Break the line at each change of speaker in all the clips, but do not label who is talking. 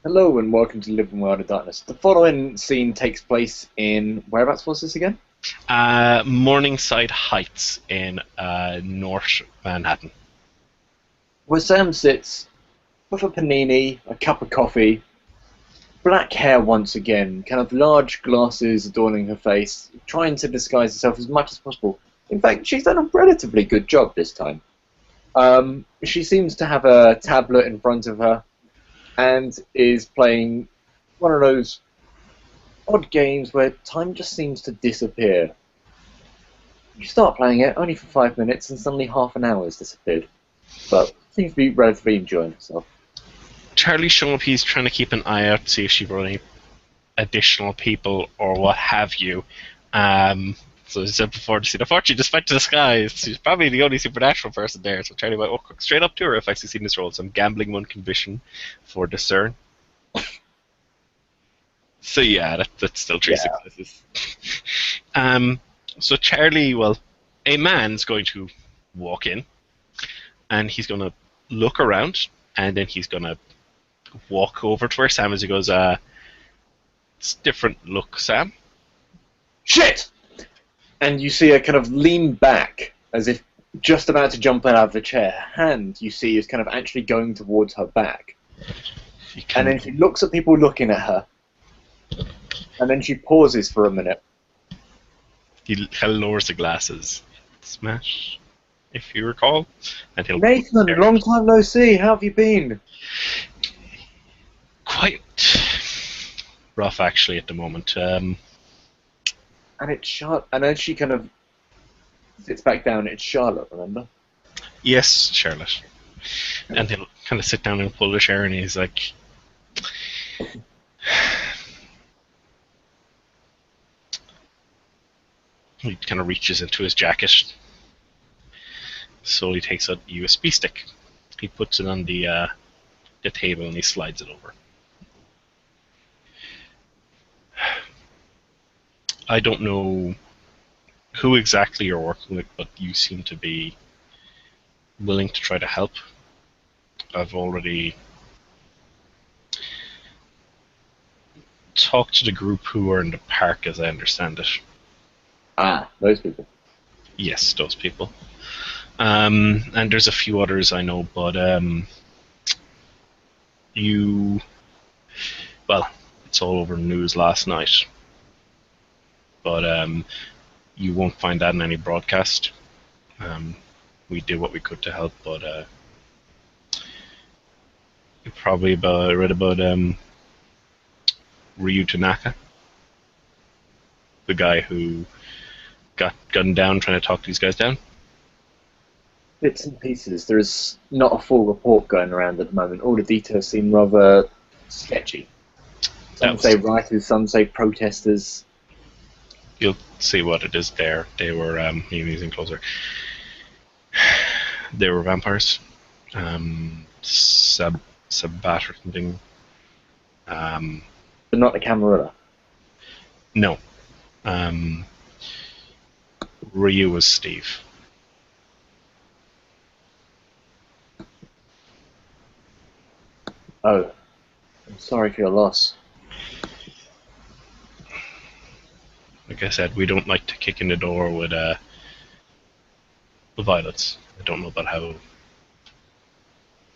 Hello and welcome to Living World of Darkness. The following scene takes place in whereabouts was this again?
Morningside Heights in North Manhattan.
Where Sam sits with a panini, a cup of coffee, black hair once again, kind of large glasses adorning her face, trying to disguise herself as much as possible. In fact, she's done a relatively good job this time. She seems to have a tablet in front of her and is playing one of those odd games where time just seems to disappear. You start playing it only for 5 minutes, and suddenly half an hour has disappeared. But seems to be relatively enjoying herself.
Charlie's showing up. He's trying to keep an eye out to see if she brought any additional people or what have you. So as I said before, to see the fortune despite the disguise. She's probably the only supernatural person there. So Charlie might walk straight up to her if I succeed in this role. So I'm gambling one condition for discern. So yeah, that's still three
Yeah.
successes. So Charlie, well, a man's going to walk in and he's going to look around and then he's going to walk over to where Sam is. He goes, it's different look, Sam.
Shit! And you see her kind of lean back, as if just about to jump out of the chair. Her hand, you see, is kind of actually going towards her back. And then she looks at people looking at her. And then she pauses for a minute.
He lowers the glasses. Smash, if you recall. And he'll
Nathan, long time no see. How have you been?
quite rough, actually, at the moment.
And it's Charlotte. And then she kind of sits back down. It's Charlotte, remember?
Yes, Charlotte. And he'll kind of sit down and pull the chair, and he's like, he kind of reaches into his jacket. So he takes a USB stick. He puts it on the table and he slides it over. I don't know who exactly you're working with, but you seem to be willing to try to help. I've already talked to the group who are in the park, as I understand it.
Ah, those people.
Yes, those people. And there's a few others I know, but well, it's all over the news last night. But you won't find that in any broadcast. We did what we could to help, but you probably read about Ryu Tanaka, the guy who got gunned down trying to talk these guys down.
Bits and pieces. There is not a full report going around at the moment. All the details seem rather sketchy. Some say writers, some say protesters.
You'll see what it is there. They were using closer. They were vampires. Sabat or something.
But not the Camarilla.
No. Ryu was Steve.
Oh, I'm sorry for your loss.
Like I said, we don't like to kick in the door with violence. I don't know about how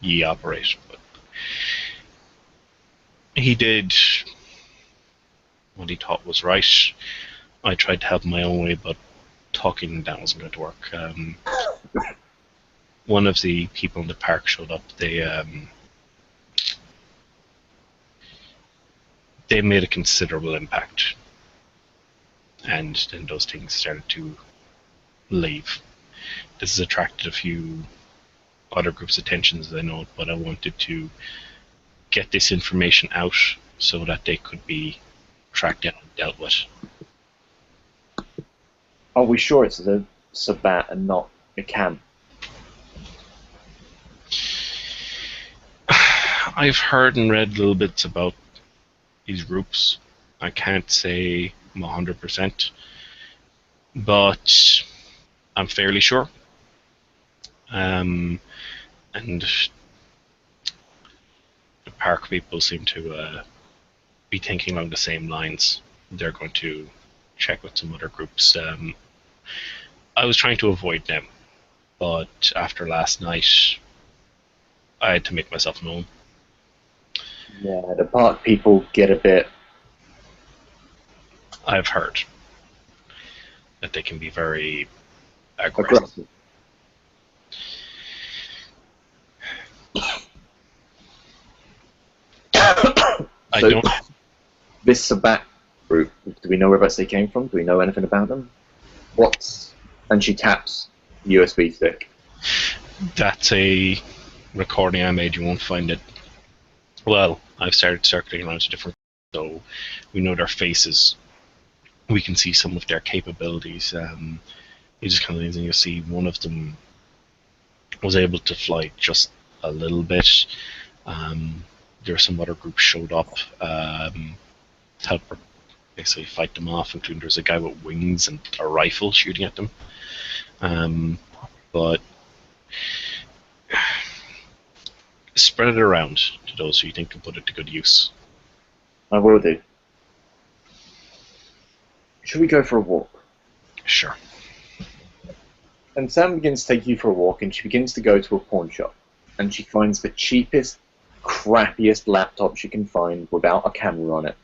ye operate, but he did what he thought was right. I tried to help my own way, but talking him down wasn't going to work. One of the people in the park showed up. They made a considerable impact, and then those things started to leave. This has attracted a few other groups' attentions, I know, but I wanted to get this information out so that they could be tracked down and dealt with.
Are we sure it's a Sabat and not a Cam?
I've heard and read little bits about these groups. I can't say I'm 100%, but I'm fairly sure. And the park people seem to be thinking along the same lines. They're going to check with some other groups. I was trying to avoid them, but after last night, I had to make myself known.
Yeah, the park people get a bit.
I've heard that they can be very aggressive.
Aggressive.
I
So,
don't.
this Sabat group, do we know whereabouts they came from? Do we know anything about them? What's... And she taps the USB stick.
That's a recording I made. You won't find it. Well, I've started circulating around to different, so we know their faces. We can see some of their capabilities. You just kind of and you see one of them was able to fly just a little bit. There some other groups showed up to help her basically fight them off, including there's a guy with wings and a rifle shooting at them. But spread it around to those who you think can put it to good use.
I will do. Should we go for a walk?
Sure.
And Sam begins to take you for a walk, and she begins to go to a pawn shop. And she finds the cheapest, crappiest laptop she can find without a camera on it.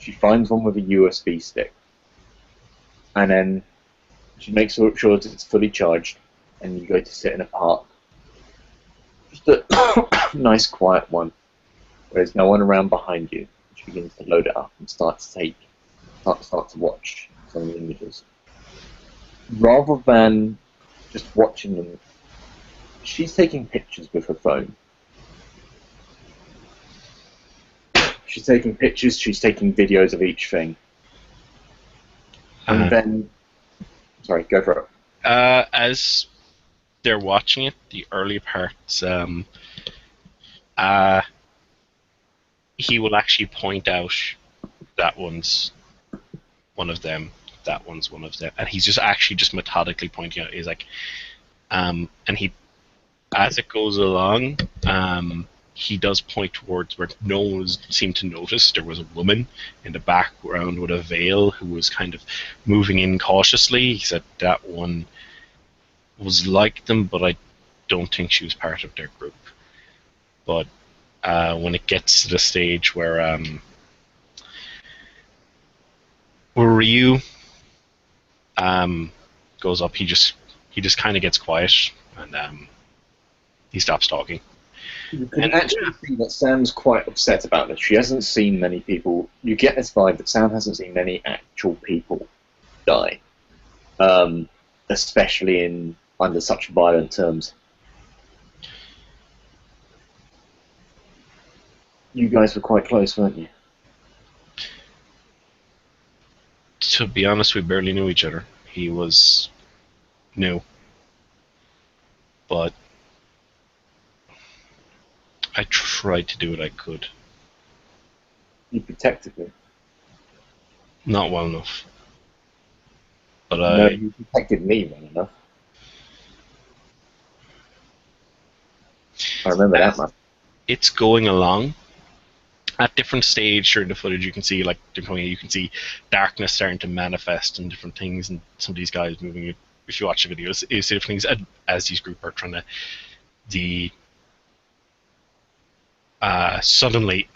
She finds one with a USB stick. And then she makes sure that it's fully charged, and you go to sit in a park. Just a nice, quiet one, where there's no one around behind you. She begins to load it up and start to watch some of the images. Rather than just watching them, she's taking pictures with her phone. She's taking pictures, she's taking videos of each thing. And then... Sorry, go for it.
As they're watching it, the early parts, he will actually point out that one's one of them, that one's one of them, and he's just methodically pointing out. He's like, and he, as it goes along, he does point towards where no one seemed to notice. There was a woman in the background with a veil who was kind of moving in cautiously. He said that one was like them, but I don't think she was part of their group. But when it gets to the stage where Ryu goes up, he just kind of gets quiet and he stops talking.
You can actually see that Sam's quite upset about this. She hasn't seen many people. You get this vibe that Sam hasn't seen many actual people die, especially under such violent terms. You guys were quite close, weren't you?
To be honest, we barely knew each other. He was new, but I tried to do what I could.
You protected me.
Not well enough. But
No, you protected me well enough. I remember that much.
It's going along. At different stage during the footage, you can see you can see darkness starting to manifest and different things, and some of these guys moving. If you watch the videos, you see different things as these group are trying to suddenly,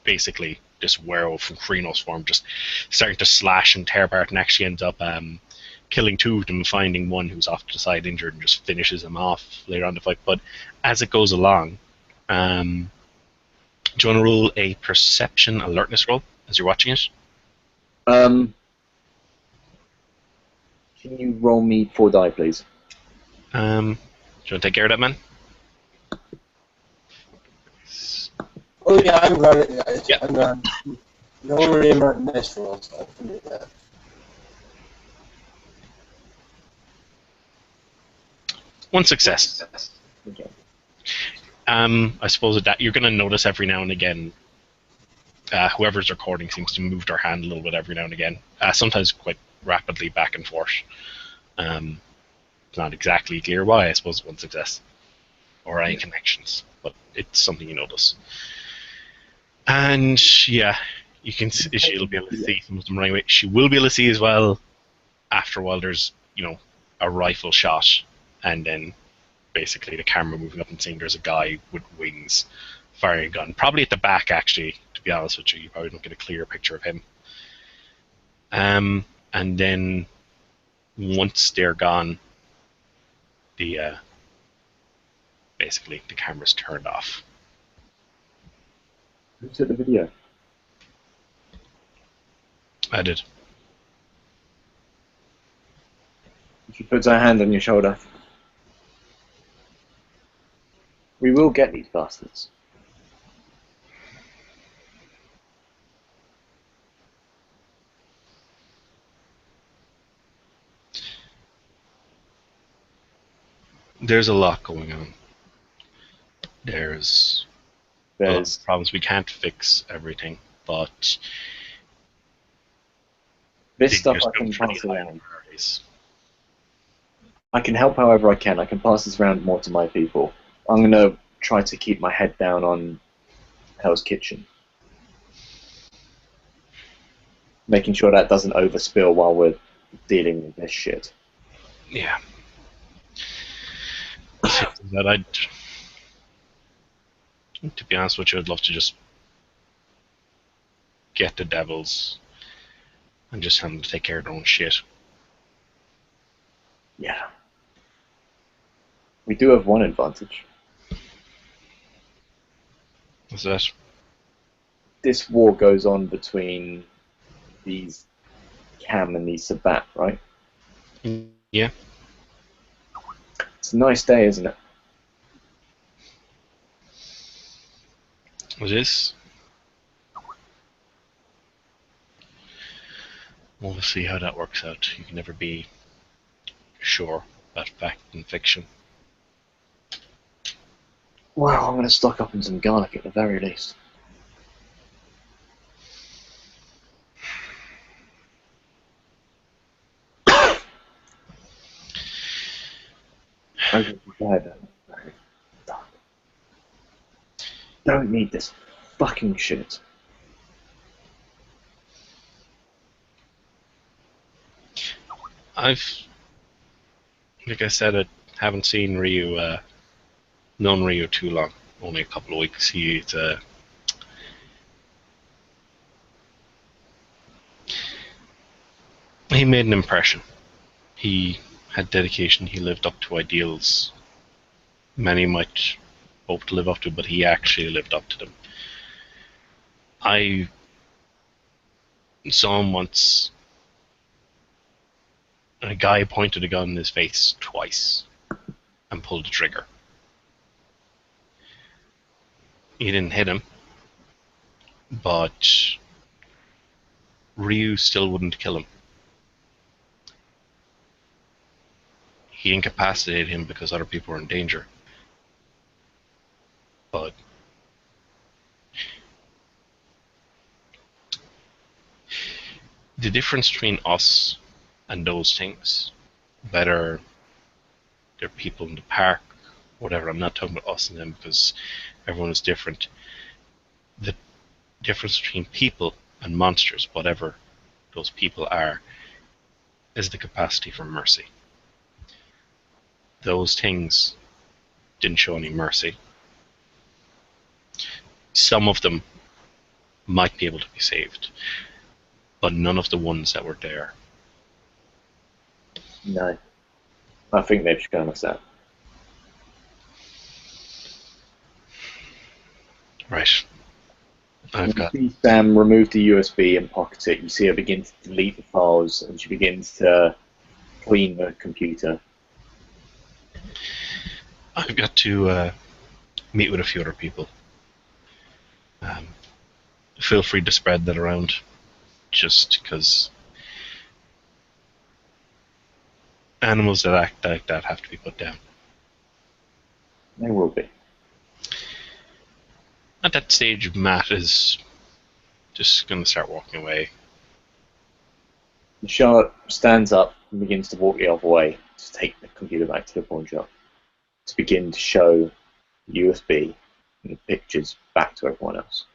basically, this werewolf from Krynos form just starting to slash and tear apart, and actually ends up killing two of them, finding one who's off to the side injured, and just finishes him off later on the fight. But as it goes along, do you want to roll a perception alertness roll as you're watching it?
Can you roll me 4 die, please?
Do you want to take care of that, man?
Oh yeah, I'm running.
Yeah.
I'm running. No remote nice rolls. I can do that.
One success.
Okay.
I suppose that you're going to notice every now and again, whoever's recording seems to move their hand a little bit every now and again, sometimes quite rapidly back and forth. It's not exactly clear why. I suppose one success or any connections, but it's something you notice. And yeah, you can see, she'll be able to see some of them running away. She will be able to see as well after a while there's, a rifle shot, and then basically the camera moving up and seeing there's a guy with wings firing a gun. Probably at the back, actually, to be honest with you. You probably don't get a clear picture of him. And then once they're gone, the basically the camera's turned off.
Who took the video?
I did.
She puts her hand on your shoulder. We will get these bastards.
There's a lot going on. There's a lot of problems. We can't fix everything, but
this stuff I can pass around. I can help however I can. I can pass this around more to my people. I'm going to try to keep my head down on Hell's Kitchen. Making sure that doesn't overspill while we're dealing with this shit.
Yeah. That to be honest with you, I'd love to just get the devils and just have them to take care of their own shit.
Yeah. We do have one advantage.
What's that? This
war goes on between these Cam and these Sabat, right?
Yeah.
It's a nice day, isn't it?
It is. We'll see how that works out. You can never be sure about fact and fiction.
Well, I'm going to stock up on some garlic at the very least. Don't need this fucking shit.
Like I said, I haven't seen Ryu, known Ryu too long. Only a couple of weeks. He made an impression. He had dedication. He lived up to ideals many might hope to live up to, but he actually lived up to them. I saw him once. A guy pointed a gun in his face twice and pulled the trigger. He didn't hit him, but Ryu still wouldn't kill him. He incapacitated him because other people were in danger. But the difference between us and those things, whether they're people in the park, whatever, I'm not talking about us and them because everyone is different. The difference between people and monsters, whatever those people are, is the capacity for mercy. Those things didn't show any mercy. Some of them might be able to be saved, but none of the ones that were there.
No. I think they've shown us that.
Right.
You see Sam remove the USB and pocket it. You see her begin to delete the files, and she begins to clean the computer.
I've got to meet with a few other people. Feel free to spread that around, just because animals that act like that have to be put down.
They will be.
At that stage, Matt is just going to start walking away.
Charlotte stands up and begins to walk the other way to take the computer back to the pawn shop to begin to show USB and the pictures back to everyone else.